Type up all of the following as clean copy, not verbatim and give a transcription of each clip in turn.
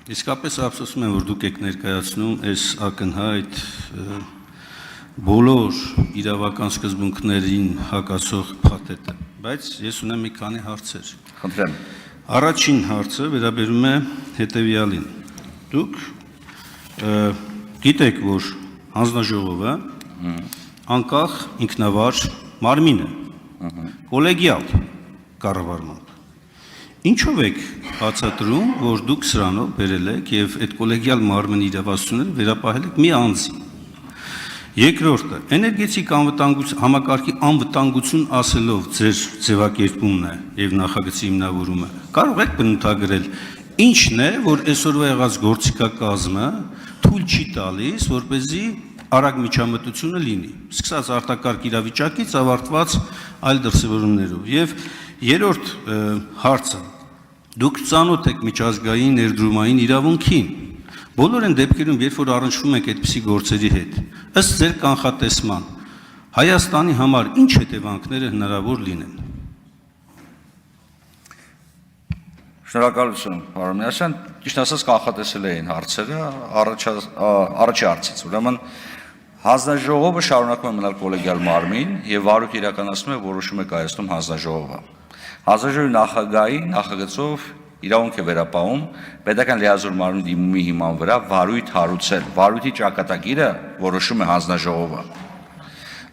Իսկապես ափսոսում եմ, որ դուք եք ներկայացնում այս ակնհայտ բոլոր իրավական սկզբունքներին հակասող փաթեթը, բայց ես ունեմ մի քանի հարցեր։ Խնդրեմ։ Առաջին հարցը վերաբերում է հետևյալին։ Դուք գիտեք, որ հանձնաժողովը անկախ ինքնավար մարմին է, կոլեգիալ կառավարմամբ։ Ինչով եք բացատրում, որ դուք սրանով բերել եք եւ այդ կոլեգիալ մարմնի իրավասությունները վերապահել եք մի անձի։ Երկրորդը, էներգետիկ համակարգի անվտանգություն ասելով ձեր ձևակերպումն է եւ նախագծի հիմնավորումը։ Կարող եք բնութագրել ինչն է, որ այսօրվա եղած գործիքակազմը թույլ չի տալիս, որպեսզի արագ միջամտությունը լինի, սկսած արտակարգ իրավիճակից ավարտված այլ դրսևորումներով։ Եվ երրորդ հարցը, դուք ծանոթ եք միջազգային ներդրումային իրավունքին։ Բոլոր այն դեպքերում, երբ որ առնչվում եք այդպիսի գործերի հետ, ըստ ձեր կանխատեսման, Հայաստանի համար ինչ հետևանքները հնարավոր լինեն։ Շնորհակալություն, պարոն Միասյան, ճիշտ ասած կանխատեսել էին հարցերը առաջի հարցից, ուրեմն հանձնաժողովը շարունակում է մնալ կոլեգիալ մարմին եւ վարույթ իրականացնում է որոշում է կայացնում հանձնաժողովը։ Հանձնաժողովի նախագահի նախագծով իրավունք է վերապահում պետական լիազոր մարմնի դիմումի հիման վրա վարույթ հարուցել։ Վարույթի ճակատագիրը որոշում է հանձնաժողովը։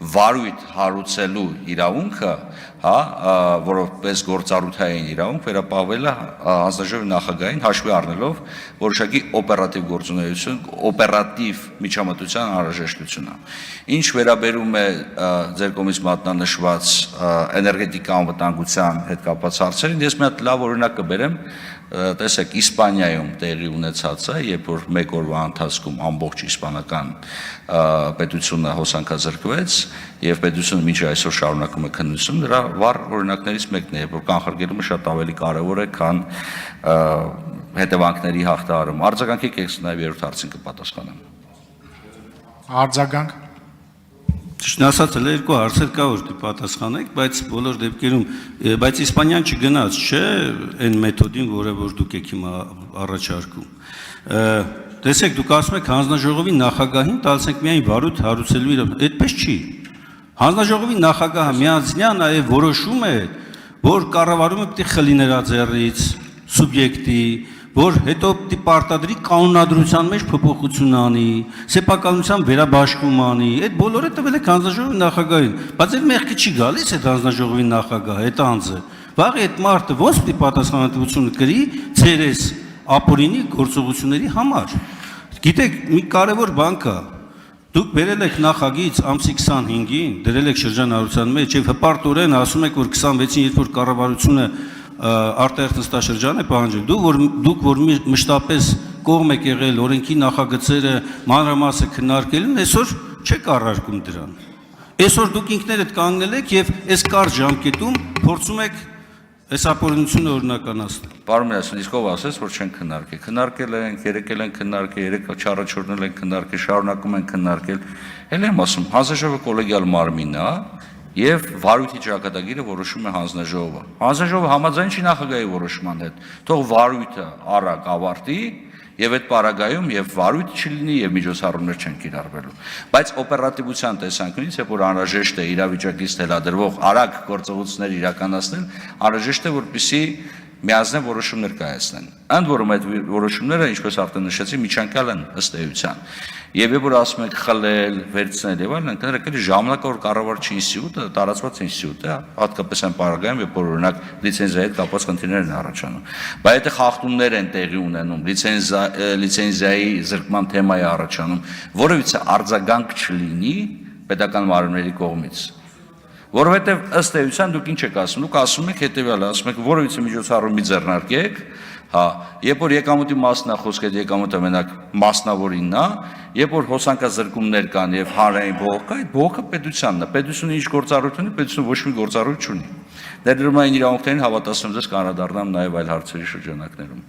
Վարույթ հարուցելու իրավունքը, որովհետեւ գործառութային իրավունք վերապահվել է հանձնաժողովի նախագահին հաշվի առնելով որոշակի օպերատիվ գործունեություն, օպերատիվ միջամտության անհրաժեշտությունը։ Ինչ վերաբերում է ձեր կողմից մատնանշված էներգետիկ անվտանգության հետ կապված հարցերին, ես մի հատ լավ օրինակ կբերեմ, տեսեք Իսպանիայում տեղի ունեցածը, երբ որ մեկ օրվա ընթացքում ամբողջ իսպանական պետությունը հոսանքազրկվեց եւ պետությունը մինչ այսօր շարունակում է քննություն, դրա վառ օրինակներից մեկն է, երբ որ կանխարգելումը շատ ավելի կարեւոր է, քան հետևանքների հաղթահարումը։ Արձագանքի կես նաեւ երրորդ հարցին կպատասխանեմ։ Արձագանք։ Ճիշտ ասած, հələ երկու հարցեր կա, որ դուք պատասխանեք, բայց բոլոր դեպքերում, բայց Իսպանիան չգնաց, չէ, այն մեթոդին, որը որ դուք եք հիմա առաջարկում։ Տեսեք, դուք ասում եք հանձնաժողովի նախագահին տալիս եք միայն վարույթ հարուցելու իրավունք, այդպես չի։ Հանձնաժողովի նախագահը միանձնյա նաև որոշում է, որ կառավարումը պետք է խլի նրա ձեռից սուբյեկտի, որ հետո պիտի պարտադրի կանոնադրության մեջ փոփոխություն անի, սեփականության վերաբաշխում անի, այդ բոլորը տվել է հանձնաժողովի նախագահին, բայց այդ մեղքը չի գալիս այդ հանձնաժողովի նախագահը, այդ անձը։ Վաղ այդ մարդը ոնց պիտի պատասխանատվություն կրի ցերես ապօրինի գործողությունների համար։ Գիտեք, մի կարևոր բան կա։ Դուք բերել եք նախագիծ ամսի 25-ին, դրել եք շրջանառության մեջ եւ հպարտորեն ասում եք, որ 26-ին երբ որ կառավարությունը արտահերթ նստաշրջան է պահանջել, դուք որ մշտապես կողմ եք եղել օրենքի նախագծերը մանրամասը քննարկելուն, այսօր չեք առարկում դրան։ Այսօր դուք ինքներդ կանգնել եք եւ այս կարճ ժամկետում փորձում եք այս ապօրինությունը օրինականացնել։ Պարոն Միասյան, իսկ ով ասեց, որ չեն քննարկել։ Քննարկել ենք, երեկ են քննարկել, երեկ չառաջորդել են քննարկել, շարունակում են քննարկել։ Էլ եմ ասում, հանձնաժողովը կոլեգիալ մարմին է եւ վարույթի ճակատագիրը որոշում է հանձնաժողովը։ Հանձնաժողովը համաձայն չի նախագահի որոշման հետ։ Թող վարույթը արագ ավարտի եւ այդ պարագայում եւ վարույթ չլինի եւ միջոցառումներ չեն կիրառվելու։ Բայց օպերատիվության տեսանկյունից, երբ որ անհրաժեշտ է իրավիճակից թելադրվող արագ գործողություններ իրականացնել, անհրաժեշտ է որպեսզի միասին որոշումներ կայացնեն։ Ընդ որում այդ որոշումները, ինչպես արդեն նշեցի, միջանկյալ են ըստ էության։ Եվ երբ որ ասում եք խլել, վերցնել եւ այլն, ընդհանրապես ժամանակավոր կառավարչի ինստիտուտը տարածված ինստիտուտ է, հատկապես այն պարագայում, երբ որ օրինակ լիցենզիայի հետ կապված խնդիրներ են առաջանում։ Բայց եթե խախտումներ են տեղի ունենում, լիցենզիայի զրկման թեմայի առաջանում, որովհետեւ արձագանք չլինի պետական մարմինների կողմից։ Որովհետև ըստ էության դուք ինչ եք ասում, դուք ասում եք հետևյալը, ասում եք որևիցե միջոցառում մի ձեռնարկեք, երբ որ եկամուտի մասն է խոսքը, այդ եկամուտը մենակ մասնավորինն է, երբ որ հոսանքազրկումներ կան եւ հանրային բողոք կա, այդ բողոքը պետությանն է, պետությունը ինչ գործառույթ ունի, պետությունը ոչ մի գործառույթ չունի։ Ներդրումային իրավունքներին հավատացնում ձեզ կանրադառնամ նաեւ այլ հարցերի շրջանակներում։